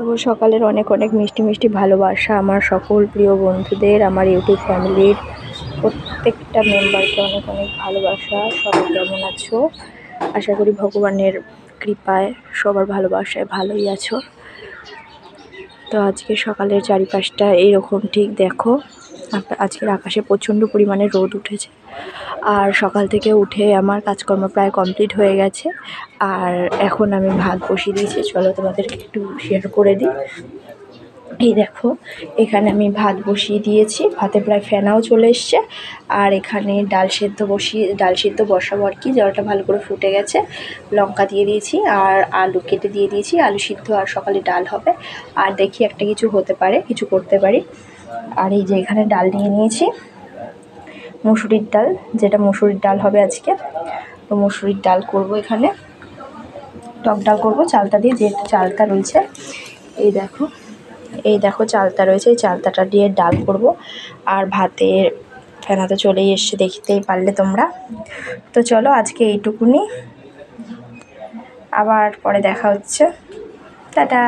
শুভ সকালের অনেক অনেক মিষ্টি মিষ্টি ভালোবাসা আমার সকল প্রিয় বন্ধুদের, আমার ইউটিউব ফ্যামিলির প্রত্যেকটা মেম্বারকে অনেক অনেক ভালোবাসা। সবাই কেমন আছো? আশা করি ভগবানের কৃপায় সবার ভালোবাসায় ভালোই আছো। তো আজকে সকালের চারিপাশটা এইরকম ঠিক দেখো। আজকের আকাশে প্রচণ্ড পরিমাণে রোদ উঠেছে, আর সকাল থেকে উঠে আমার কাজকর্ম প্রায় কমপ্লিট হয়ে গেছে। আর এখন আমি ভাত বসিয়ে দিয়েছি, চলো তোমাদেরকে একটু শেয়ার করে দিই। এই দেখো, এখানে আমি ভাত বসিয়ে দিয়েছি, ভাতে প্রায় ফেনাও চলে এসছে। আর এখানে ডাল সিদ্ধ বসাবো আর কি। জলটা ভালো করে ফুটে গেছে, লঙ্কা দিয়ে দিয়েছি আর আলু কেটে দিয়ে দিয়েছি। আলু সিদ্ধ আর সকালে ডাল হবে। আর দেখি একটা কিছু হতে পারে, কিছু করতে পারি। আর এই যে এখানে ডাল নিয়ে নিয়েছি, মুসুরির ডাল, যেটা মুসুরির ডাল হবে আজকে। তো মুসুরির ডাল করব, এখানে টক ডাল করব চালতা দিয়ে, যে চালতা রয়েছে। এই দেখো চালতা রয়েছে, এই চালতাটা দিয়ে ডাল করব। আর ভাতের ফেনা তো চলেই এসছে, দেখতেই পারলে তোমরা। তো চলো আজকে এইটুকুনি, আবার পরে দেখা হচ্ছে, টাটা।